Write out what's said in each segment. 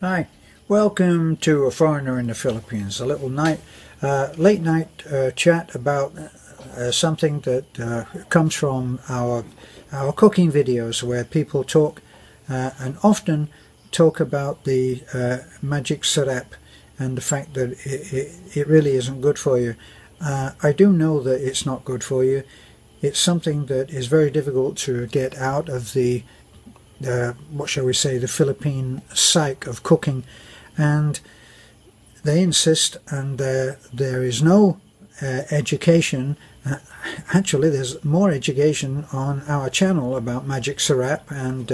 Hi, welcome to A Foreigner in the Philippines, a little late night chat about something that comes from our cooking videos, where people talk and often talk about the magic syrup and the fact that it really isn't good for you. I do know that it's not good for you. It's something that is very difficult to get out of the what shall we say, the Philippine psyche of cooking, and they insist, and there is no education. Actually, there's more education on our channel about magic syrup and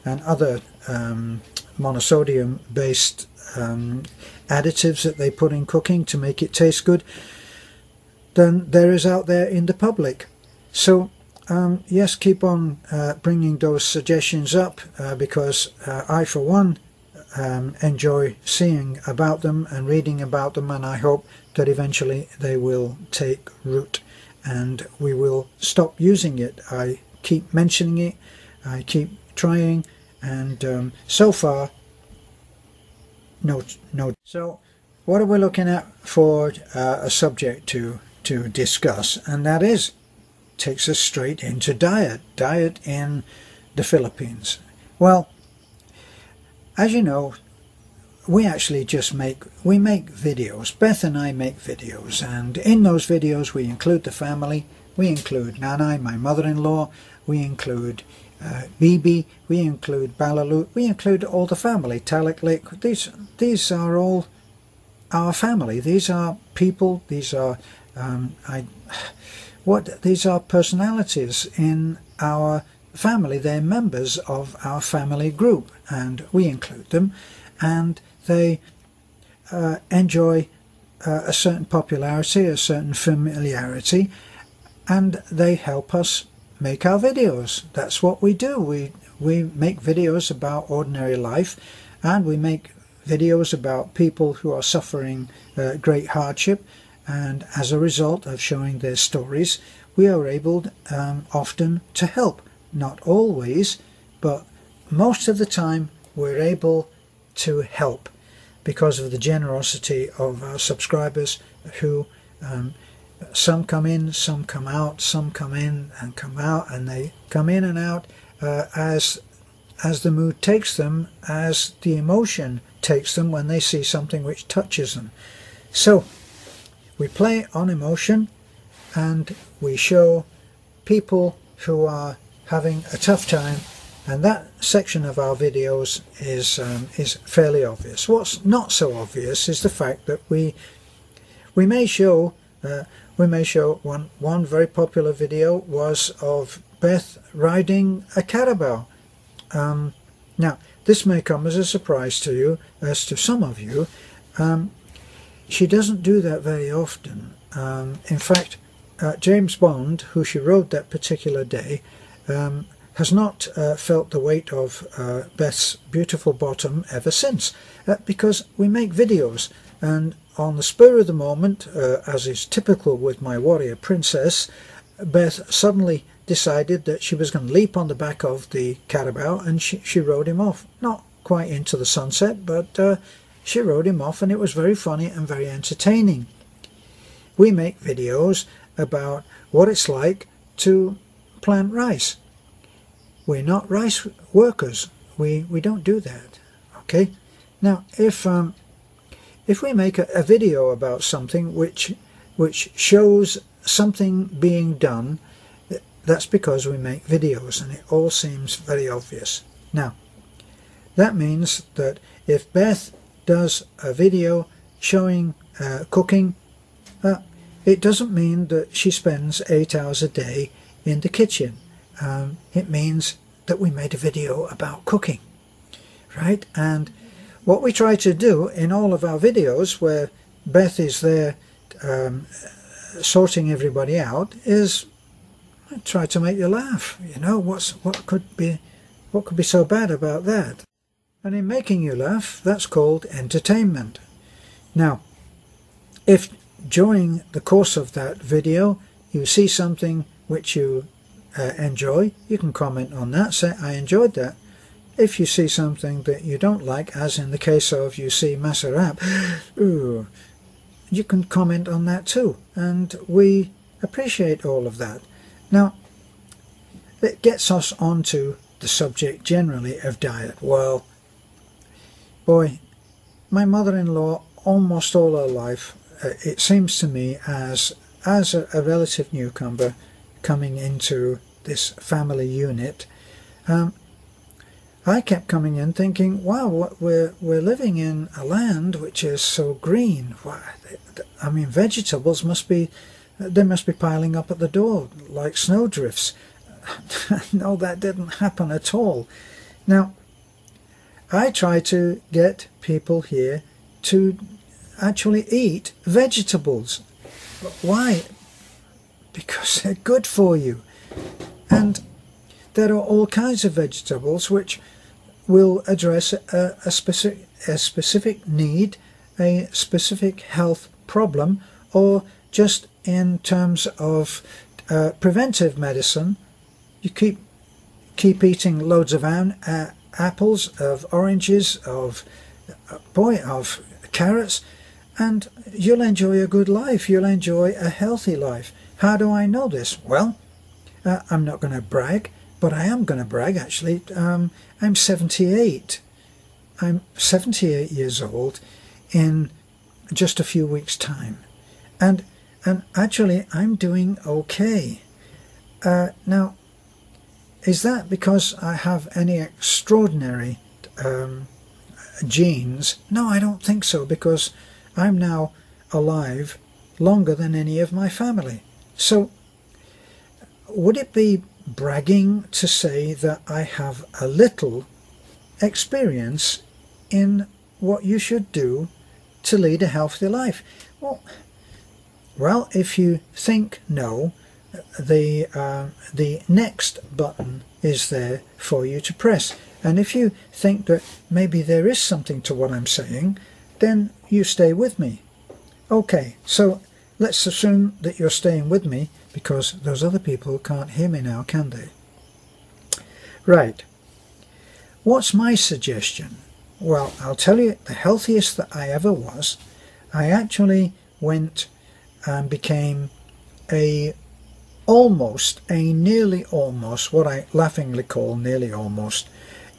other monosodium based additives that they put in cooking to make it taste good than there is out there in the public. So yes, keep on bringing those suggestions up because I, for one, enjoy seeing about them and reading about them, and I hope that eventually they will take root and we will stop using it. I keep mentioning it, I keep trying, and so far, no. So what are we looking at for a subject to discuss? And that takes us straight into diet in the Philippines. Well, as you know, we actually make videos. Beth and I make videos, and in those videos we include the family. We include Nanay, my mother-in-law. We include Bibi. We include Balalut. We include all the family. Taliklik. These are all our family. These are people. These are these are personalities in our family. They're members of our family group, and we include them, and they enjoy a certain popularity, a certain familiarity, and they help us make our videos. That's what we do. We make videos about ordinary life, and we make videos about people who are suffering great hardship, and as a result of showing their stories, we are able often to help. Not always, but most of the time we're able to help because of the generosity of our subscribers, who some come in, some come out, some come in and come out, and they come in and out as the mood takes them, as the emotion takes them when they see something which touches them. So we play on emotion, and we show people who are having a tough time, and that section of our videos is fairly obvious. What's not so obvious is the fact that we may show one very popular video was of Beth riding a carabao. Now this may come as a surprise to you, as to some of you. She doesn't do that very often. In fact, James Bond, who she rode that particular day, has not felt the weight of Beth's beautiful bottom ever since, because we make videos, and on the spur of the moment, as is typical with my warrior princess, Beth suddenly decided that she was going to leap on the back of the carabao, and she rode him off. Not quite into the sunset, but she rode him off, and it was very funny and very entertaining. We make videos about what it's like to plant rice. We're not rice workers. We don't do that. Okay. Now, if we make a video about something which shows something being done, that's because we make videos, and it all seems very obvious. Now, that means that if Beth does a video showing cooking, it doesn't mean that she spends 8 hours a day in the kitchen. It means that we made a video about cooking, right? And what we try to do in all of our videos, where Beth is there sorting everybody out, is try to make you laugh. You know, what could be so bad about that? And in making you laugh, that's called entertainment. Now, if during the course of that video you see something which you enjoy, you can comment on that, say I enjoyed that. if you see something that you don't like, as in the case of you see masarap, ooh, you can comment on that too, and we appreciate all of that. Now, it gets us onto the subject generally of diet. Well, boy, my mother-in-law, almost all her life, it seems to me, as a relative newcomer coming into this family unit, I kept coming in thinking, wow, we're living in a land which is so green. I mean, vegetables must be piling up at the door like snowdrifts. No, that didn't happen at all. Now, I try to get people here to actually eat vegetables. Why? Because they're good for you. And there are all kinds of vegetables which will address a specific need, a specific health problem, or just in terms of preventive medicine. You keep eating loads of apples, of oranges, of carrots, and you'll enjoy a good life. You'll enjoy a healthy life. How do I know this? Well, I'm not going to brag, but I am going to brag actually. I'm 78. I'm 78 years old in just a few weeks' time, and actually I'm doing okay. Now, is that because I have any extraordinary genes? No, I don't think so, because I'm now alive longer than any of my family. So would it be bragging to say that I have a little experience in what you should do to lead a healthy life? Well, if you think no, the next button is there for you to press. And if you think that maybe there is something to what I'm saying, then you stay with me. Okay, so let's assume that you're staying with me, because those other people can't hear me now, can they? Right. What's my suggestion? Well, I'll tell you, the healthiest that I ever was, I actually went and became nearly almost, what I laughingly call nearly almost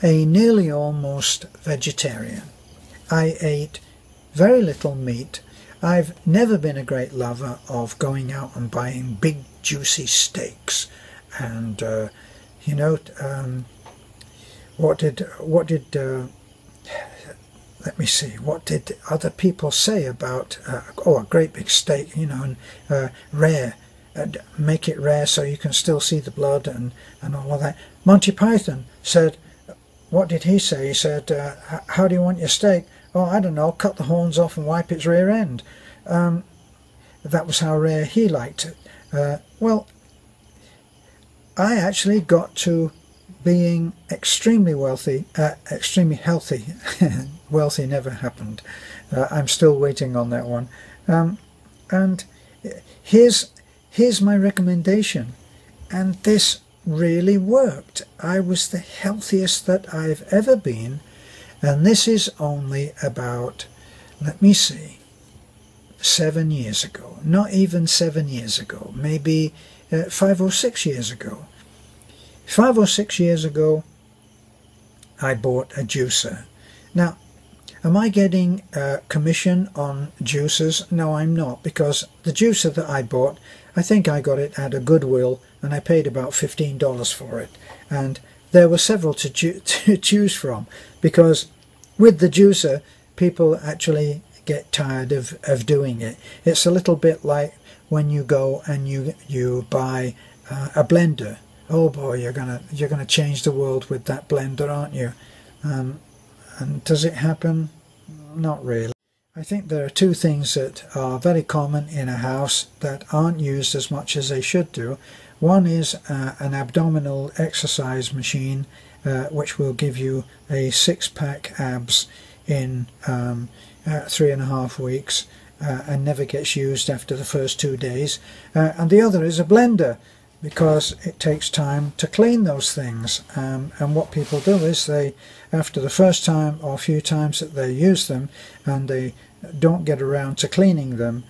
vegetarian. I ate very little meat. I've never been a great lover of going out and buying big juicy steaks, and let me see, what did other people say about a great big steak, and rare, and make it rare so you can still see the blood and all of that. Monty Python said, what did he say? He said, how do you want your steak? Oh, I don't know, cut the horns off and wipe its rear end. That was how rare he liked it. Well, I actually got to being extremely wealthy, extremely healthy. Wealthy never happened. I'm still waiting on that one. And here's my recommendation. And this really worked. I was the healthiest that I've ever been. And this is only about, let me see, 7 years ago. Not even 7 years ago. Maybe 5 or 6 years ago. 5 or 6 years ago, I bought a juicer. Now, am I getting commission on juicers? No, I'm not, because the juicer that I bought, I think I got it at a Goodwill, and I paid about $15 for it. And there were several to choose from, because with the juicer, people actually get tired of doing it. It's a little bit like when you go and you buy a blender. Oh boy, you're gonna change the world with that blender, aren't you? And does it happen? Not really. I think there are two things that are very common in a house that aren't used as much as they should do. One is an abdominal exercise machine, which will give you a six-pack abs in 3.5 weeks, and never gets used after the first 2 days. And the other is a blender. because it takes time to clean those things. And what people do is they, after the first time or few times that they use them and they don't get around to cleaning them,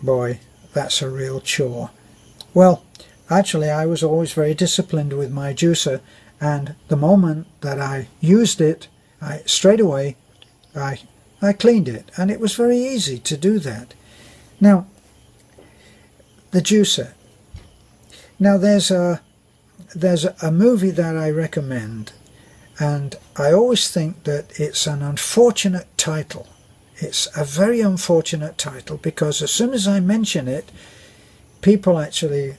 boy, that's a real chore. Well, actually I was always very disciplined with my juicer, and the moment that I used it, straight away I cleaned it, and it was very easy to do that. Now, the juicer. Now there's a movie that I recommend, and I always think that it's an unfortunate title. It's a very unfortunate title, because as soon as I mention it, people actually,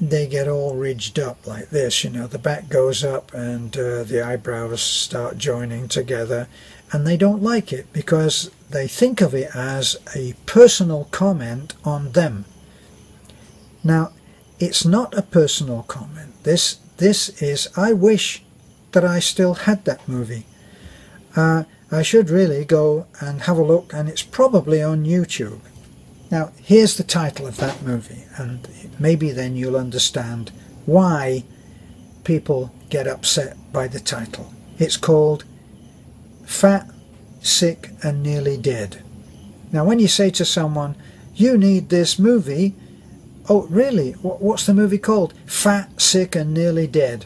they get all ridged up like this, you know, the back goes up and the eyebrows start joining together, and they don't like it because they think of it as a personal comment on them. Now, it's not a personal comment. This is, I wish that I still had that movie. I should really go and have a look, and it's probably on YouTube. Now, here's the title of that movie, and maybe then you'll understand why people get upset by the title. It's called Fat, Sick and Nearly Dead. Now, when you say to someone, you need this movie, oh really, what's the movie called? Fat, Sick and Nearly Dead.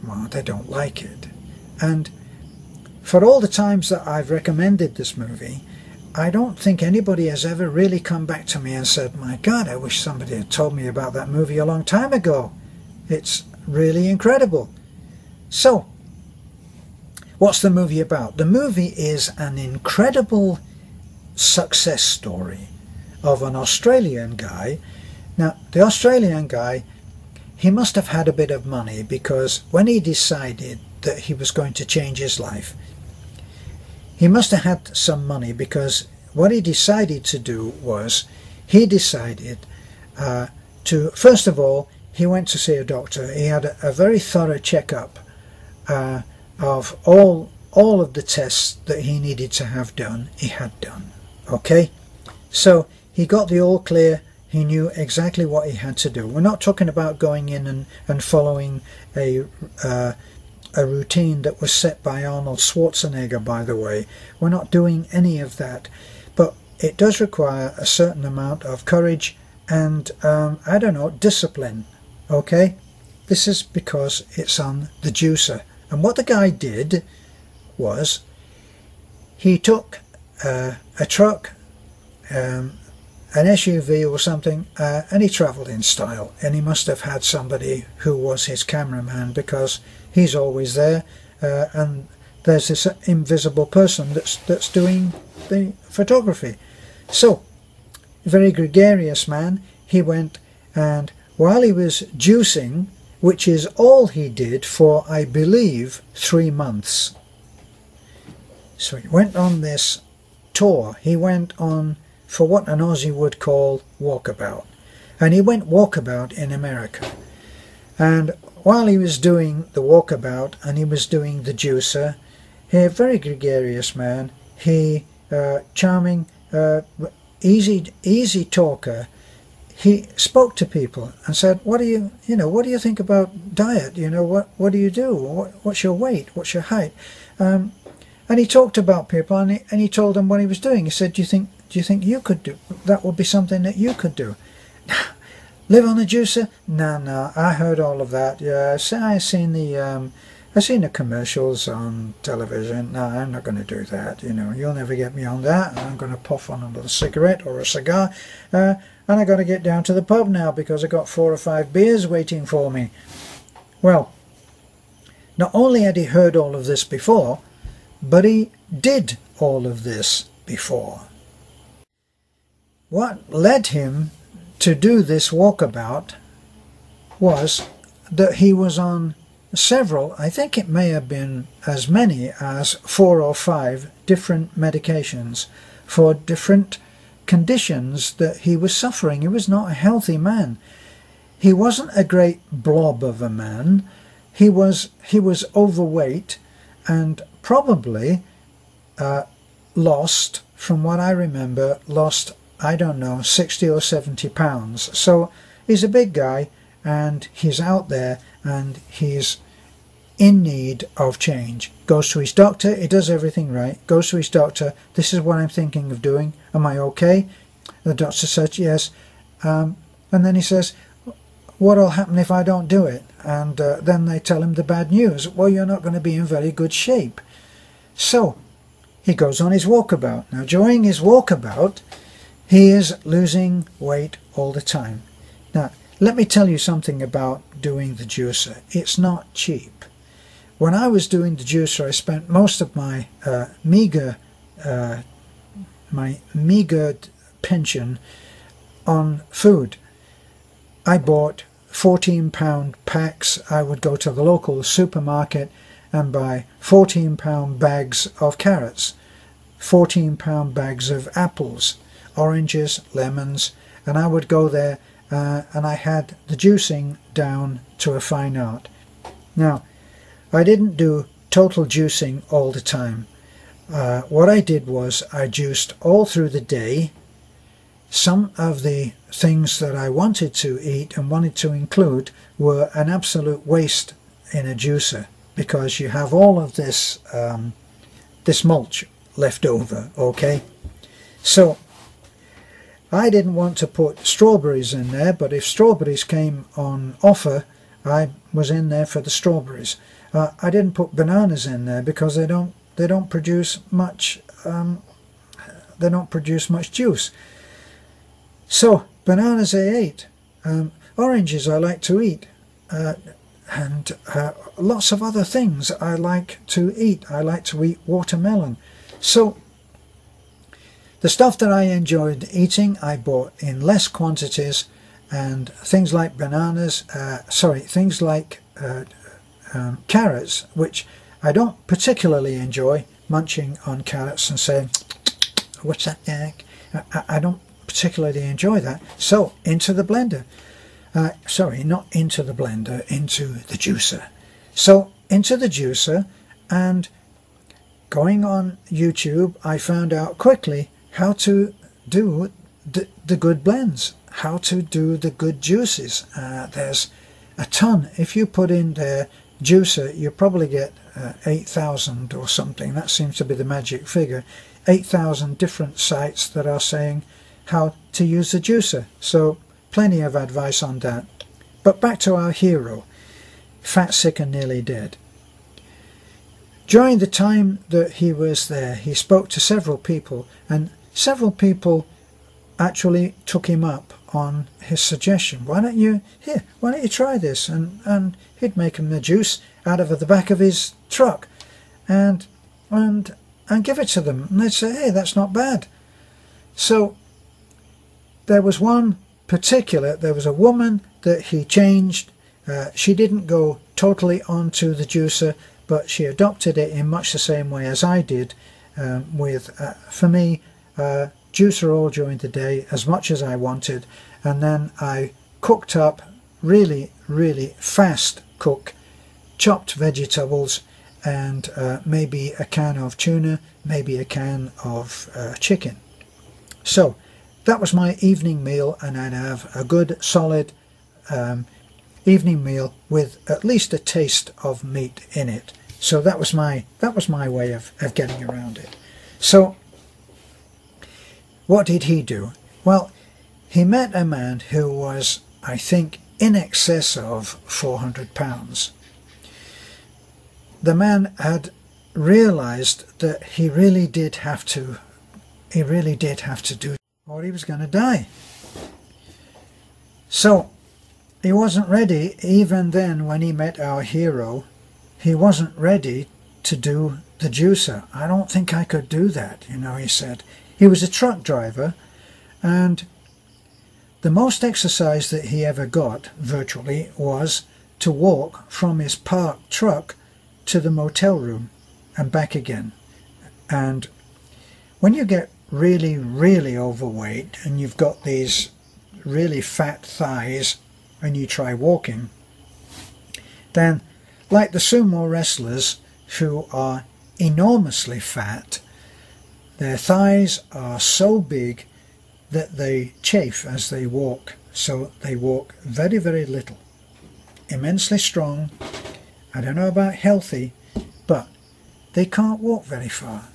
Well, they don't like it. And for all the times that I've recommended this movie, I don't think anybody has ever really come back to me and said, my God, I wish somebody had told me about that movie a long time ago. It's really incredible. So, what's the movie about? The movie is an incredible success story of an Australian guy. Now, the Australian guy, he must have had a bit of money, because when he decided that he was going to change his life, he must have had some money, because what he decided to do was, he decided to, first of all, he went to see a doctor. He had a very thorough checkup of all of the tests that he needed to have done, he had done. Okay? So he got the all clear. He knew exactly what he had to do. We're not talking about going in and following a routine that was set by Arnold Schwarzenegger, by the way. We're not doing any of that. But it does require a certain amount of courage and, I don't know, discipline. Okay? This is because it's on the juicer. And what the guy did was, he took a truck, an SUV or something, and he travelled in style. And he must have had somebody who was his cameraman, because he's always there, and there's this invisible person that's doing the photography. So, very gregarious man, he went, and while he was juicing, which is all he did for, I believe, 3 months. So he went on this tour. He went on for what an Aussie would call walkabout. And he went walkabout in America. And while he was doing the walkabout and he was doing the juicer, he, a very gregarious man, he, charming, easy talker, he spoke to people and said, what do you think about diet? You know, what do you do? What's your weight? What's your height? And he talked about people, and he told them what he was doing. He said, do you think you could do that? Would be something that you could do. Live on a juicer? No, I heard all of that. Yeah, I seen the commercials on television. No, I'm not going to do that. You know, you'll never get me on that. I'm going to puff on another cigarette or a cigar, and I got to get down to the pub now because I got 4 or 5 beers waiting for me. Well, not only had he heard all of this before, but he did all of this before. What led him to do this walkabout was that he was on several, I think it may have been as many as 4 or 5 different medications for different conditions that he was suffering. He was not a healthy man. He wasn't a great blob of a man. He was overweight, and probably lost, from what I remember, I don't know, 60 or 70 pounds. So he's a big guy, and he's out there, and he's in need of change. Goes to his doctor, he does everything right, goes to his doctor, this is what I'm thinking of doing, am I okay? The doctor says yes, and then he says, what'll happen if I don't do it? And then they tell him the bad news, well, you're not going to be in very good shape. So he goes on his walkabout. Now during his walkabout, he is losing weight all the time. Now let me tell you something about doing the juicer. It's not cheap. When I was doing the juicer, I spent most of my meager pension on food. I bought 14-pound packs. I would go to the local supermarket and buy 14-pound bags of carrots, 14-pound bags of apples, oranges, lemons, and I would go there and I had the juicing down to a fine art. Now, I didn't do total juicing all the time. What I did was I juiced all through the day. Some of the things that I wanted to eat and wanted to include were an absolute waste in a juicer, because you have all of this this mulch left over, okay? So I didn't want to put strawberries in there, but if strawberries came on offer, I was in there for the strawberries. I didn't put bananas in there because they don't produce much juice. So bananas I ate, oranges I like to eat, and lots of other things I like to eat. I like to eat watermelon. So the stuff that I enjoyed eating, I bought in less quantities, and things like bananas, things like carrots, which I don't particularly enjoy, munching on carrots and saying, what's that, Jack? I don't particularly enjoy that. So into the blender. Sorry, not into the blender, into the juicer. So into the juicer, and going on YouTube, I found out quickly how to do the good blends, how to do the good juices. There's a ton. If you put in the juicer, you probably get 8,000 or something. That seems to be the magic figure. 8,000 different sites that are saying how to use the juicer. So plenty of advice on that. But back to our hero, fat, sick and nearly dead. During the time that he was there, he spoke to several people, and several people actually took him up on his suggestion. Why don't you try this? And he'd make him the juice out of the back of his truck and give it to them, and they'd say, hey, that's not bad. So there was one particular, there was a woman that he changed. She didn't go totally onto the juicer, but she adopted it in much the same way as I did, for me, juicer all during the day, as much as I wanted, and then I cooked up, really fast cook, chopped vegetables, and maybe a can of tuna, maybe a can of chicken. So that was my evening meal, and I'd have a good solid evening meal with at least a taste of meat in it. So that was my way of getting around it. So what did he do? Well, he met a man who was, I think, in excess of 400 pounds. The man had realized that he really did have to do, or he was going to die. So he wasn't ready. Even then, when he met our hero, he wasn't ready to do the juicer. I don't think I could do that, he said. He was a truck driver, and the most exercise that he ever got, virtually, was to walk from his parked truck to the motel room and back again. And when you get really overweight and you've got these really fat thighs and you try walking, then like the sumo wrestlers who are enormously fat, their thighs are so big that they chafe as they walk, so they walk very, very little. Immensely strong. I don't know about healthy, but they can't walk very far.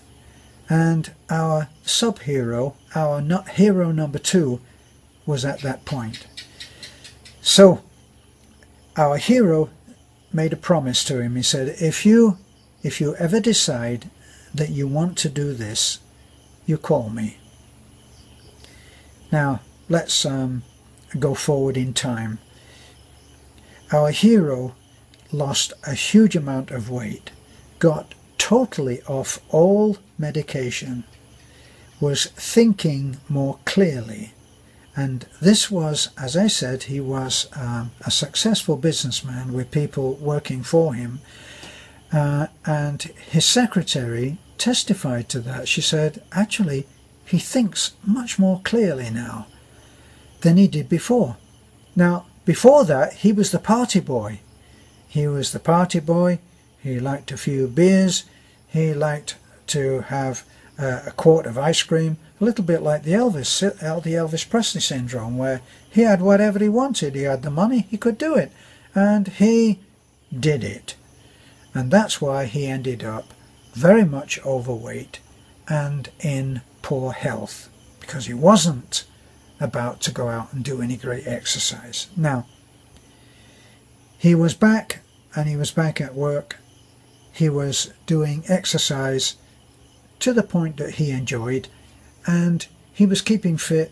And our sub-hero, our hero number 2, was at that point. So our hero made a promise to him. He said, if you ever decide that you want to do this, you call me. Now let's go forward in time. Our hero lost a huge amount of weight, got totally off all medication, was thinking more clearly, and this was, as I said, he was a successful businessman with people working for him, and his secretary testified to that. She said, actually, he thinks much more clearly now than he did before. Now, before that, he was the party boy. He was the party boy. He liked a few beers. He liked to have a quart of ice cream, a little bit like the Elvis Presley syndrome, where he had whatever he wanted. He had the money, he could do it, and he did it. And that's why he ended up very much overweight and in poor health, because he wasn't about to go out and do any great exercise. Now, he was back, and he was back at work. He was doing exercise to the point that he enjoyed, and he was keeping fit.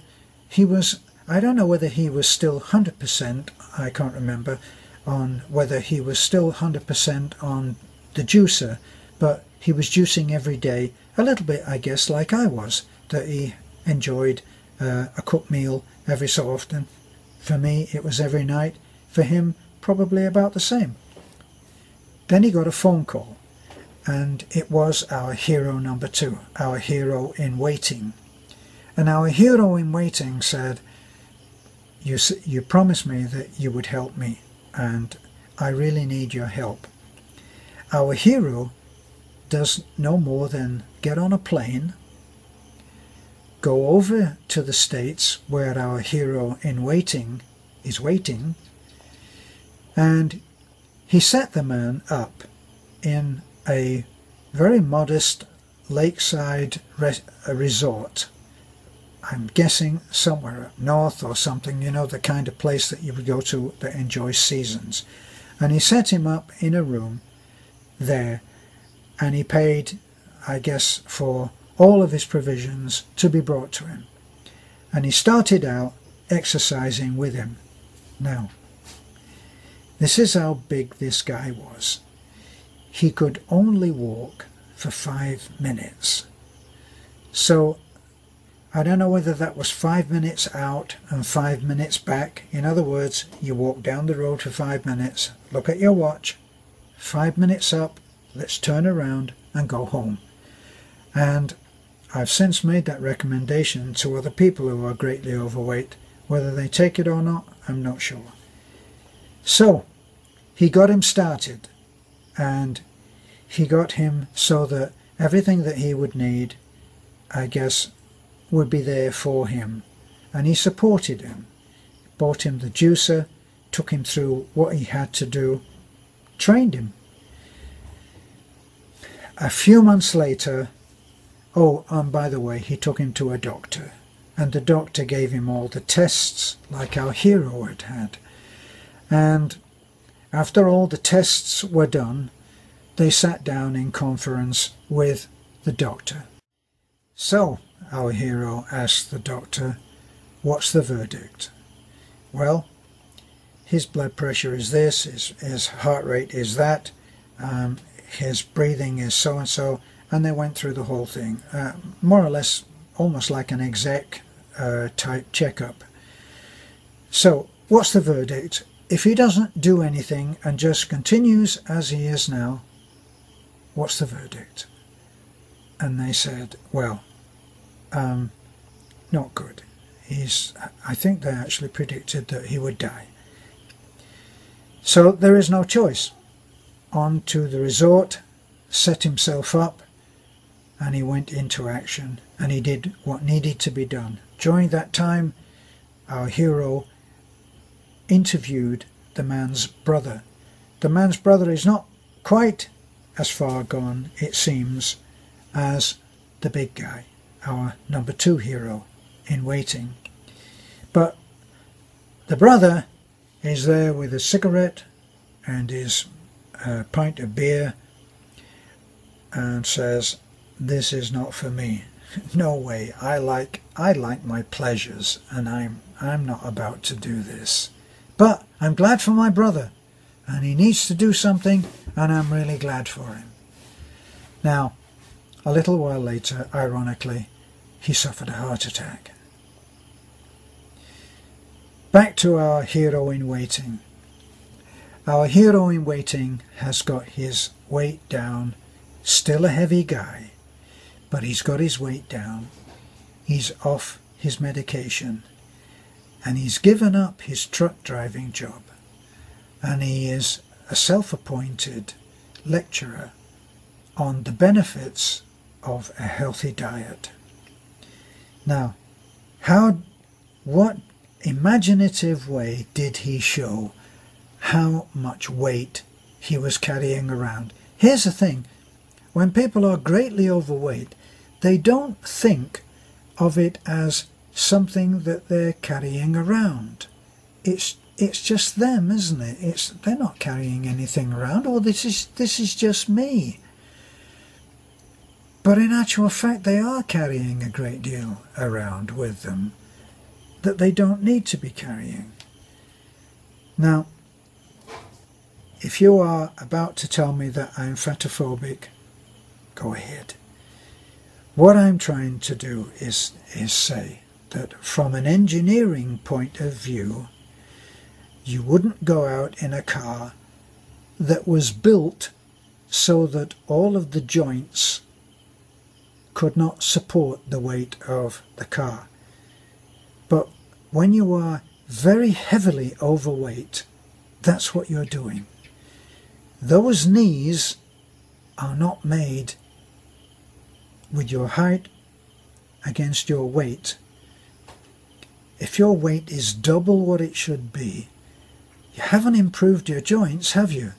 He was, I don't know whether he was still 100%, I can't remember, on whether he was still 100% on the juicer, but he was juicing every day, a little bit, I guess, like I was, that he enjoyed a cooked meal every so often. For me, it was every night. For him, probably about the same. Then he got a phone call, and it was our hero number 2, our hero in waiting. And our hero in waiting said, you promised me that you would help me, and I really need your help. Our hero does no more than get on a plane, go over to the States where our hero in waiting is waiting, and he set the man up in a very modest lakeside resort. I'm guessing somewhere up north or something, you know, the kind of place that you would go to that enjoys seasons. And he set him up in a room there, and he paid, I guess, for all of his provisions to be brought to him. And he started out exercising with him. Now, this is how big this guy was. He could only walk for 5 minutes. So I don't know whether that was 5 minutes out and 5 minutes back. In other words, you walk down the road for 5 minutes, look at your watch, 5 minutes up, let's turn around and go home. And I've since made that recommendation to other people who are greatly overweight. Whether they take it or not, I'm not sure. So he got him started, and he got him so that everything that he would need, I guess, would be there for him. And he supported him, bought him the juicer, took him through what he had to do, trained him. A few months later, oh, and by the way, he took him to a doctor, and the doctor gave him all the tests like our hero had had. And after all the tests were done, they sat down in conference with the doctor. So our hero asked the doctor, what's the verdict? Well, his blood pressure is this, his heart rate is that, his breathing is so-and-so, and they went through the whole thing, more or less almost like an exec type checkup. So what's the verdict? If he doesn't do anything and just continues as he is now, what's the verdict? And they said, well, not good. I think they actually predicted that he would die. So there is no choice. On to the resort, set himself up, and he went into action, and he did what needed to be done. During that time, our hero interviewed the man's brother. The man's brother is not quite as far gone, it seems, as the big guy, our number 2 hero in waiting. But the brother is there with a cigarette and his pint of beer and says, "This is not for me. No way. I like my pleasures, and I'm not about to do this. But I'm glad for my brother, and he needs to do something, and I'm really glad for him." Now, a little while later, ironically, he suffered a heart attack. Back to our hero in waiting. Our hero in waiting has got his weight down, still a heavy guy, but he's got his weight down. He's off his medication, and he's given up his truck driving job, and he is a self-appointed lecturer on the benefits of a healthy diet. Now, what imaginative way did he show how much weight he was carrying around? Here's the thing, when people are greatly overweight, they don't think of it as something that they're carrying around. It's just them, isn't it? They're not carrying anything around. Oh, this is just me. But in actual fact, they are carrying a great deal around with them that they don't need to be carrying. Now, if you are about to tell me that I'm fatophobic, go ahead. What I'm trying to do is say that from an engineering point of view, you wouldn't go out in a car that was built so that all of the joints could not support the weight of the car. But when you are very heavily overweight, that's what you're doing. Those knees are not made with your height against your weight. If your weight is double what it should be, you haven't improved your joints, have you? You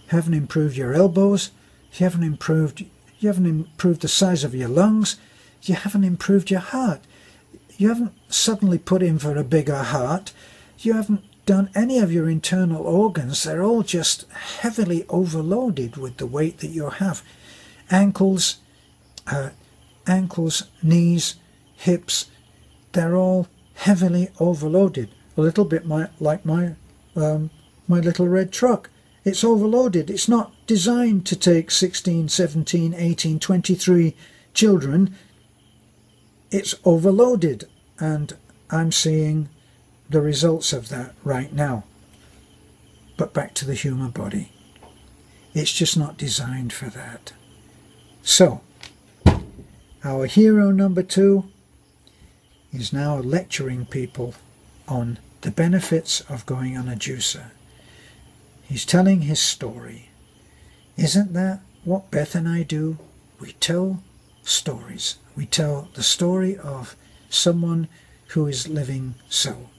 haven't improved your elbows, you haven't improved the size of your lungs, you haven't improved your heart. You haven't suddenly put in for a bigger heart, you haven't done any of your internal organs. They're all just heavily overloaded with the weight that you have. Ankles, knees, hips, they're all heavily overloaded. A little bit like my little red truck. It's overloaded. It's not designed to take 16, 17, 18, 23 children. It's overloaded, and I'm seeing the results of that right now. But back to the human body. It's just not designed for that. So, our hero number 2 is now lecturing people on the benefits of going on a juicer. He's telling his story. Isn't that what Beth and I do? We tell stories. We tell the story of someone who is living so.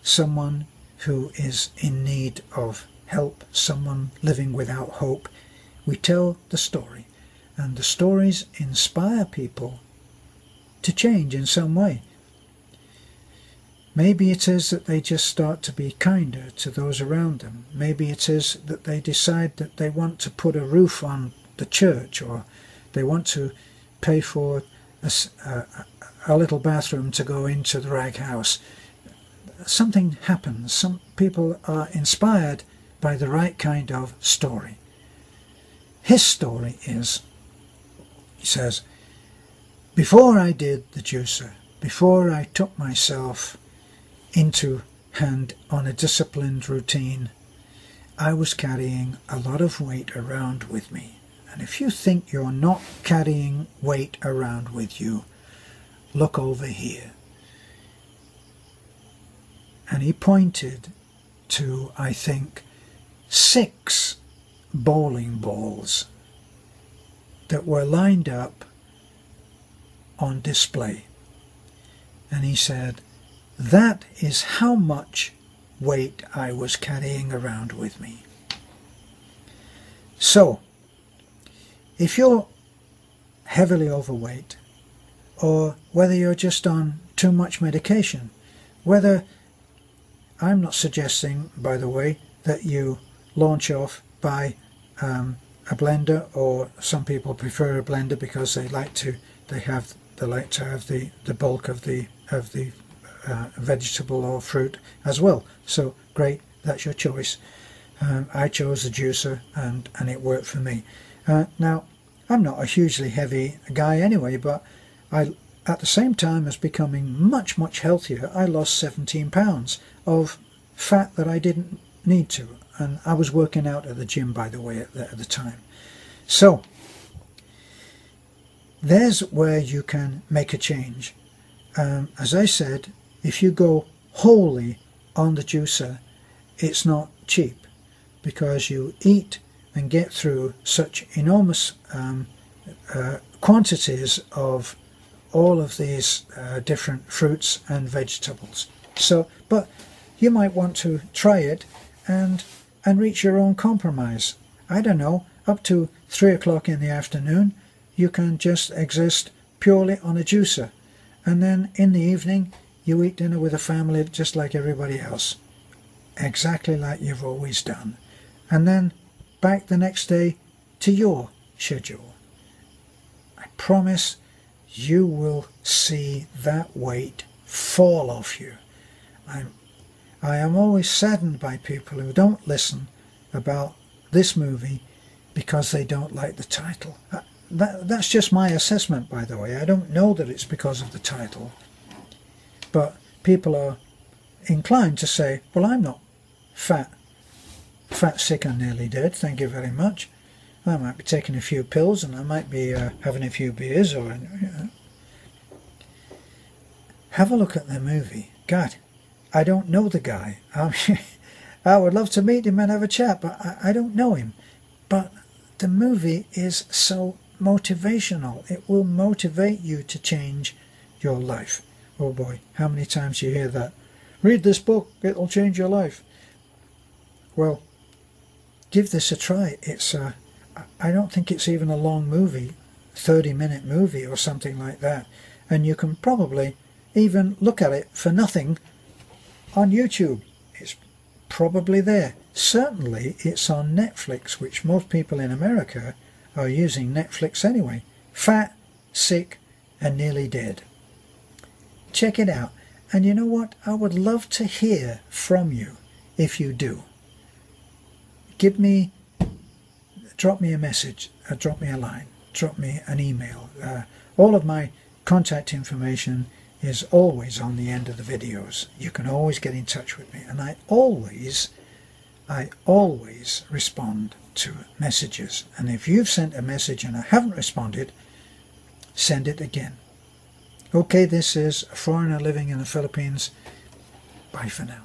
Someone who is in need of help. Someone living without hope. We tell the story. And the stories inspire people to change in some way. Maybe it is that they just start to be kinder to those around them. Maybe it is that they decide that they want to put a roof on the church, or they want to pay for a little bathroom to go into the rag house. Something happens. Some people are inspired by the right kind of story. His story is, he says, before I did the juicer, before I took myself into hand on a disciplined routine, I was carrying a lot of weight around with me. And if you think you're not carrying weight around with you, look over here. And he pointed to, I think, 6 bowling balls that were lined up on display. And he said, that is how much weight I was carrying around with me. So, if you're heavily overweight, or whether you're just on too much medication, whether, I'm not suggesting, by the way, that you launch off by a blender, or some people prefer a blender because they like to have the bulk of the vegetable or fruit as well. So great, that's your choice. I chose a juicer and it worked for me. Now, I'm not a hugely heavy guy anyway, but at the same time as becoming much healthier, I lost 17 pounds of fat that I didn't need to. And I was working out at the gym, by the way, at the time. So there's where you can make a change. As I said, if you go wholly on the juicer, it's not cheap, because you eat and get through such enormous quantities of all of these different fruits and vegetables. So, but you might want to try it and reach your own compromise. I don't know, up to 3 o'clock in the afternoon, you can just exist purely on a juicer. And then in the evening, you eat dinner with a family just like everybody else. Exactly like you've always done. And then back the next day to your schedule. I promise you will see that weight fall off you. I am always saddened by people who don't listen about this movie because they don't like the title. That's just my assessment, by the way. I don't know that it's because of the title. But people are inclined to say, well, I'm not fat, sick and nearly dead, thank you very much. I might be taking a few pills and I might be having a few beers, or have a look at the movie. God, I don't know the guy. I would love to meet him and have a chat, but I don't know him. But the movie is so motivational. It will motivate you to change your life. Oh boy, how many times you hear that? Read this book, it'll change your life. Well, give this a try. It's I don't think it's even a long movie, 30-minute movie or something like that. And you can probably even look at it for nothing on YouTube. It's probably there. Certainly it's on Netflix, which most people in America are using Netflix anyway. Fat, sick and nearly dead. Check it out. And you know what? I would love to hear from you if you do. Drop me a message, drop me a line, drop me an email. All of my contact information is always on the end of the videos. You can always get in touch with me, and I always respond to messages. And if you've sent a message and I haven't responded, send it again. Okay, this is a foreigner living in the Philippines. Bye for now.